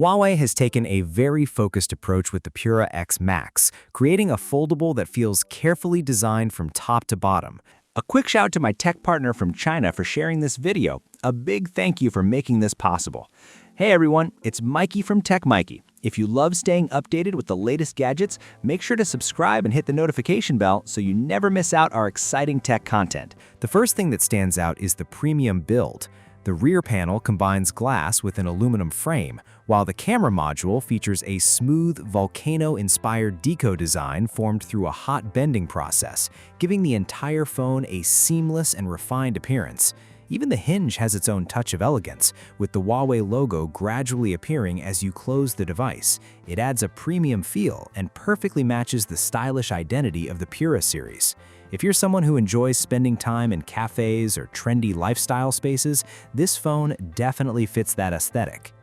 Huawei has taken a very focused approach with the Pura X Max, creating a foldable that feels carefully designed from top to bottom. A quick shout out to my tech partner from China for sharing this video. A big thank you for making this possible. Hey everyone, it's Maiky from techmaiky. If you love staying updated with the latest gadgets, make sure to subscribe and hit the notification bell so you never miss out our exciting tech content. The first thing that stands out is the premium build. The rear panel combines glass with an aluminum frame, while the camera module features a smooth, volcano-inspired deco design formed through a hot bending process, giving the entire phone a seamless and refined appearance. Even the hinge has its own touch of elegance, with the Huawei logo gradually appearing as you close the device. It adds a premium feel and perfectly matches the stylish identity of the Pura series. If you're someone who enjoys spending time in cafes or trendy lifestyle spaces, this phone definitely fits that aesthetic.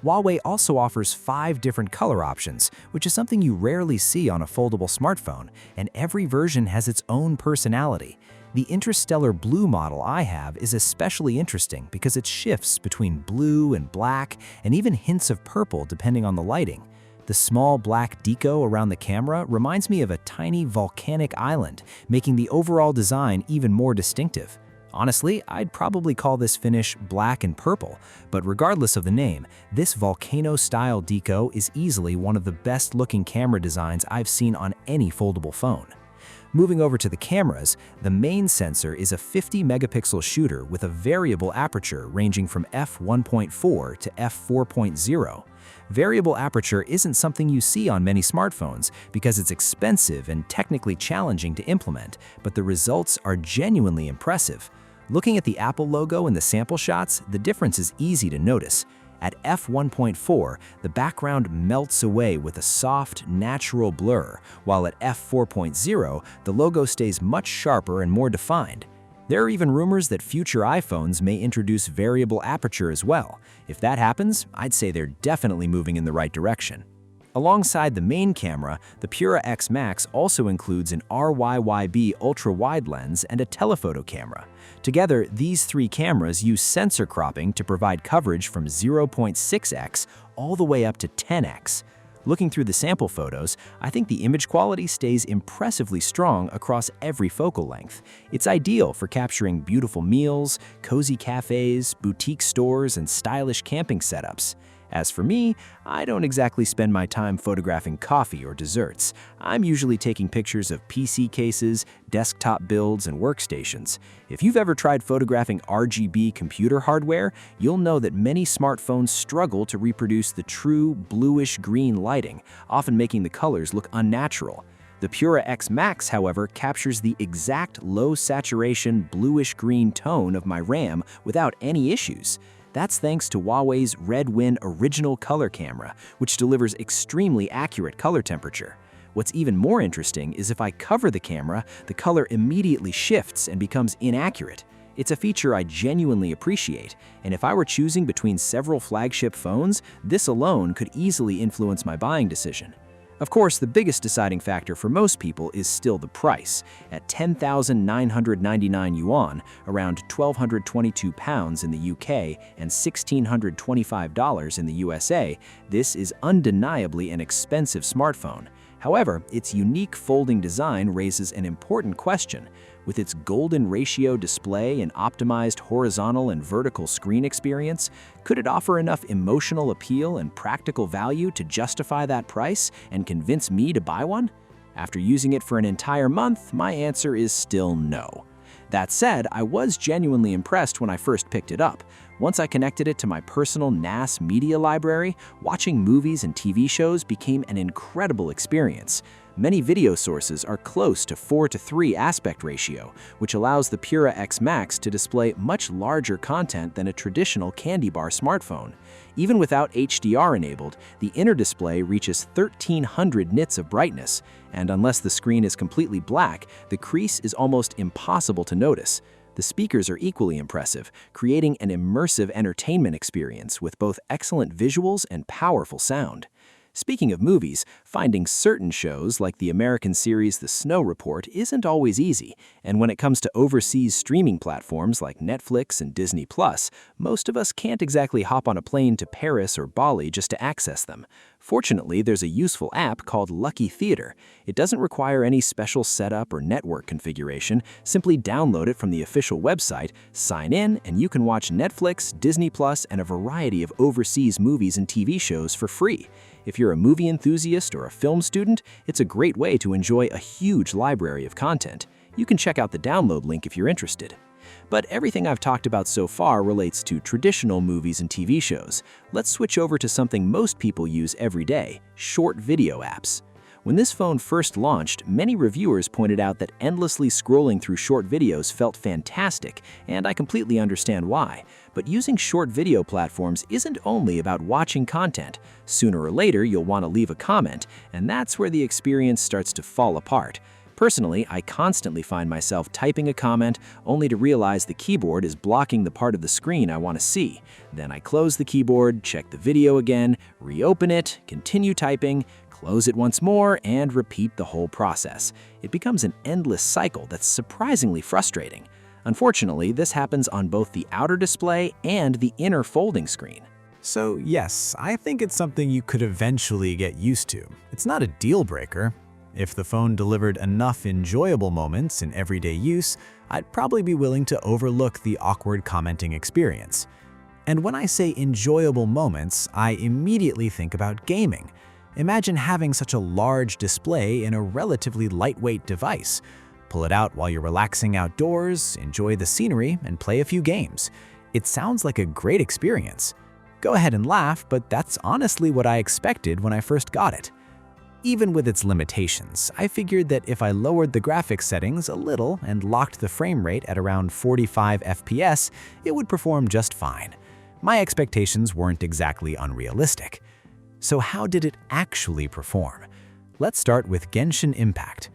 Huawei also offers 5 different color options, which is something you rarely see on a foldable smartphone, and every version has its own personality. The interstellar blue model I have is especially interesting because it shifts between blue and black and even hints of purple depending on the lighting. The small black deco around the camera reminds me of a tiny volcanic island, making the overall design even more distinctive. Honestly, I'd probably call this finish black and purple, but regardless of the name, this volcano-style deco is easily one of the best-looking camera designs I've seen on any foldable phone. Moving over to the cameras, the main sensor is a 50-megapixel shooter with a variable aperture ranging from f1.4 to f4.0. Variable aperture isn't something you see on many smartphones because it's expensive and technically challenging to implement, but the results are genuinely impressive. Looking at the Apple logo in the sample shots, the difference is easy to notice. At f1.4, the background melts away with a soft, natural blur, while at f4.0, the logo stays much sharper and more defined. There are even rumors that future iPhones may introduce variable aperture as well. If that happens, I'd say they're definitely moving in the right direction. Alongside the main camera, the Pura X Max also includes an RYYB ultra-wide lens and a telephoto camera. Together, these 3 cameras use sensor cropping to provide coverage from 0.6x all the way up to 10x. Looking through the sample photos, I think the image quality stays impressively strong across every focal length. It's ideal for capturing beautiful meals, cozy cafes, boutique stores, and stylish camping setups. As for me, I don't exactly spend my time photographing coffee or desserts. I'm usually taking pictures of PC cases, desktop builds, and workstations. If you've ever tried photographing RGB computer hardware, you'll know that many smartphones struggle to reproduce the true bluish-green lighting, often making the colors look unnatural. The Pura X Max, however, captures the exact low-saturation bluish-green tone of my RAM without any issues. That's thanks to Huawei's Red original color camera, which delivers extremely accurate color temperature. What's even more interesting is if I cover the camera, the color immediately shifts and becomes inaccurate. It's a feature I genuinely appreciate, and if I were choosing between several flagship phones, this alone could easily influence my buying decision. Of course, the biggest deciding factor for most people is still the price. At 10,999 yuan, around £1,222 in the UK and $1,625 in the USA, this is undeniably an expensive smartphone. However, its unique folding design raises an important question. With its golden ratio display and optimized horizontal and vertical screen experience, could it offer enough emotional appeal and practical value to justify that price and convince me to buy one? After using it for an entire month, my answer is still no. That said, I was genuinely impressed when I first picked it up. Once I connected it to my personal NAS media library, watching movies and TV shows became an incredible experience. Many video sources are close to 4:3 aspect ratio, which allows the Pura X Max to display much larger content than a traditional candy bar smartphone. Even without HDR enabled, the inner display reaches 1,300 nits of brightness, and unless the screen is completely black, the crease is almost impossible to notice. The speakers are equally impressive, creating an immersive entertainment experience with both excellent visuals and powerful sound. Speaking of movies, finding certain shows like the American series The Snow Report isn't always easy, and when it comes to overseas streaming platforms like Netflix and Disney+, most of us can't exactly hop on a plane to Paris or Bali just to access them. Fortunately, there's a useful app called Lucky Theater. It doesn't require any special setup or network configuration. Simply download it from the official website, sign in, and you can watch Netflix, Disney+, and a variety of overseas movies and TV shows for free. If you're a movie enthusiast or a film student, it's a great way to enjoy a huge library of content. You can check out the download link if you're interested. But everything I've talked about so far relates to traditional movies and TV shows. Let's switch over to something most people use every day: short video apps. When this phone first launched, many reviewers pointed out that endlessly scrolling through short videos felt fantastic, and I completely understand why. But using short video platforms isn't only about watching content. Sooner or later, you'll want to leave a comment, and that's where the experience starts to fall apart. Personally, I constantly find myself typing a comment only to realize the keyboard is blocking the part of the screen I want to see. Then I close the keyboard, check the video again, reopen it, continue typing, close it once more, and repeat the whole process. It becomes an endless cycle that's surprisingly frustrating. Unfortunately, this happens on both the outer display and the inner folding screen. So yes, I think it's something you could eventually get used to. It's not a deal breaker. If the phone delivered enough enjoyable moments in everyday use, I'd probably be willing to overlook the awkward commenting experience. And when I say enjoyable moments, I immediately think about gaming. Imagine having such a large display in a relatively lightweight device. Pull it out while you're relaxing outdoors, enjoy the scenery, and play a few games. It sounds like a great experience. Go ahead and laugh, but that's honestly what I expected when I first got it. Even with its limitations, I figured that if I lowered the graphics settings a little and locked the frame rate at around 45 FPS, it would perform just fine. My expectations weren't exactly unrealistic. So how did it actually perform? Let's start with Genshin Impact.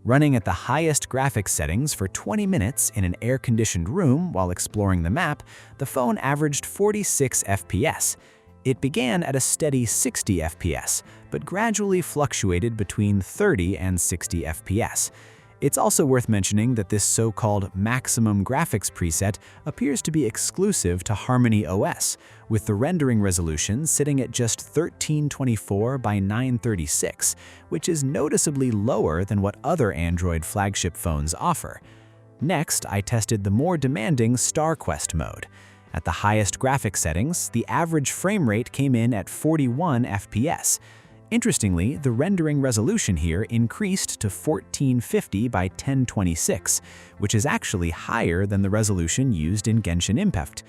Running at the highest graphics settings for 20 minutes in an air-conditioned room while exploring the map, the phone averaged 46 FPS. It began at a steady 60 FPS, but gradually fluctuated between 30 and 60 FPS. It's also worth mentioning that this so-called maximum graphics preset appears to be exclusive to HarmonyOS, with the rendering resolution sitting at just 1324 by 936, which is noticeably lower than what other Android flagship phones offer. Next, I tested the more demanding StarQuest mode. At the highest graphics settings, the average frame rate came in at 41 FPS. Interestingly, the rendering resolution here increased to 1450 by 1026, which is actually higher than the resolution used in Genshin Impact.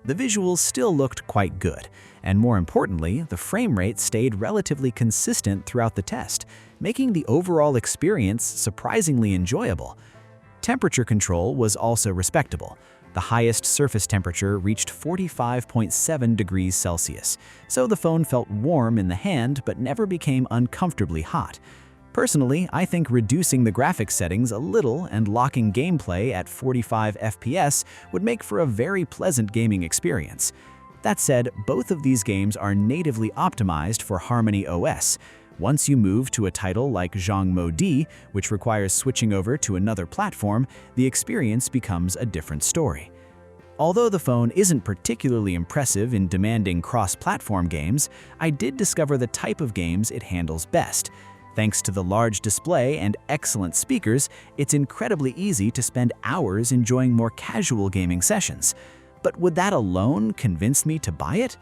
The visuals still looked quite good, and more importantly, the frame rate stayed relatively consistent throughout the test, making the overall experience surprisingly enjoyable. Temperature control was also respectable. The highest surface temperature reached 45.7 degrees Celsius, so the phone felt warm in the hand but never became uncomfortably hot. Personally, I think reducing the graphics settings a little and locking gameplay at 45 FPS would make for a very pleasant gaming experience. That said, both of these games are natively optimized for HarmonyOS. Once you move to a title like Zhangmo D, which requires switching over to another platform, the experience becomes a different story. Although the phone isn't particularly impressive in demanding cross-platform games, I did discover the type of games it handles best. Thanks to the large display and excellent speakers, it's incredibly easy to spend hours enjoying more casual gaming sessions. But would that alone convince me to buy it?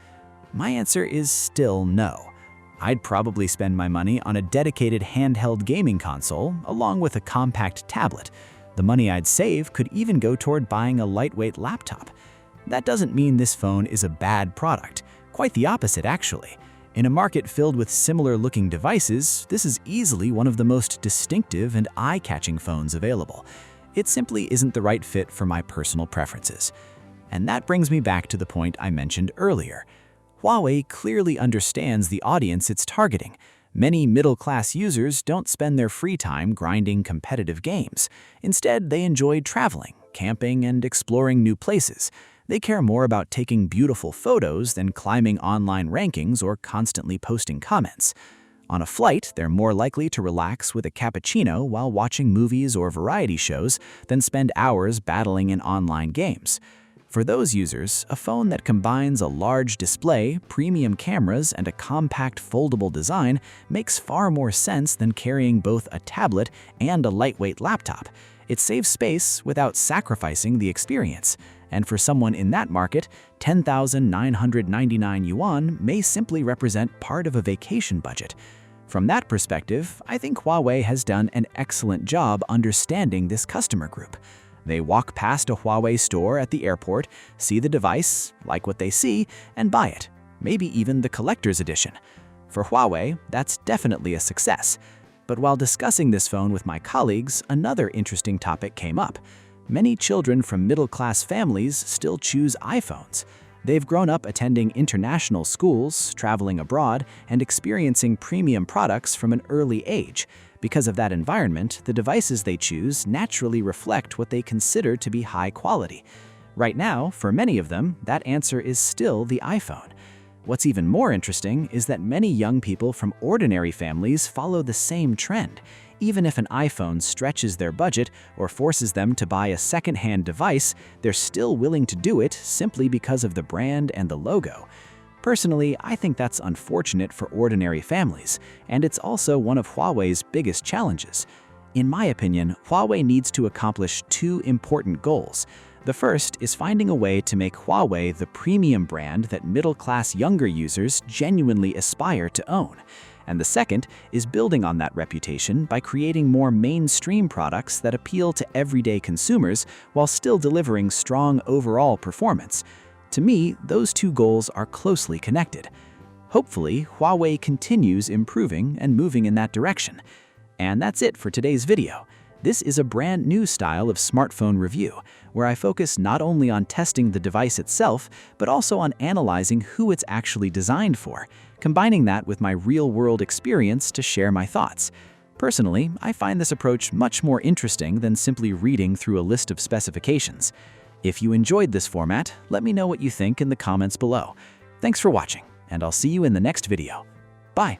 My answer is still no. I'd probably spend my money on a dedicated handheld gaming console along with a compact tablet. The money I'd save could even go toward buying a lightweight laptop. That doesn't mean this phone is a bad product. Quite the opposite, actually. In a market filled with similar-looking devices, this is easily one of the most distinctive and eye-catching phones available. It simply isn't the right fit for my personal preferences. And that brings me back to the point I mentioned earlier. Huawei clearly understands the audience it's targeting. Many middle-class users don't spend their free time grinding competitive games. Instead, they enjoy traveling, camping, and exploring new places. They care more about taking beautiful photos than climbing online rankings or constantly posting comments. On a flight, they're more likely to relax with a cappuccino while watching movies or variety shows than spend hours battling in online games. For those users, a phone that combines a large display, premium cameras, and a compact foldable design makes far more sense than carrying both a tablet and a lightweight laptop. It saves space without sacrificing the experience. And for someone in that market, 10,999 yuan may simply represent part of a vacation budget. From that perspective, I think Huawei has done an excellent job understanding this customer group. They walk past a Huawei store at the airport, see the device, like what they see, and buy it, maybe even the collector's edition. For Huawei, that's definitely a success. But while discussing this phone with my colleagues, another interesting topic came up. Many children from middle-class families still choose iPhones. They've grown up attending international schools, traveling abroad, and experiencing premium products from an early age. Because of that environment, the devices they choose naturally reflect what they consider to be high quality. Right now, for many of them, that answer is still the iPhone. What's even more interesting is that many young people from ordinary families follow the same trend. Even if an iPhone stretches their budget or forces them to buy a second-hand device, they're still willing to do it simply because of the brand and the logo. Personally, I think that's unfortunate for ordinary families, and it's also one of Huawei's biggest challenges. In my opinion, Huawei needs to accomplish two important goals. The first is finding a way to make Huawei the premium brand that middle-class younger users genuinely aspire to own. And the second is building on that reputation by creating more mainstream products that appeal to everyday consumers while still delivering strong overall performance. To me, those two goals are closely connected. Hopefully, Huawei continues improving and moving in that direction. And that's it for today's video. This is a brand new style of smartphone review, where I focus not only on testing the device itself, but also on analyzing who it's actually designed for, combining that with my real-world experience to share my thoughts. Personally, I find this approach much more interesting than simply reading through a list of specifications. If you enjoyed this format, let me know what you think in the comments below. Thanks for watching, and I'll see you in the next video. Bye!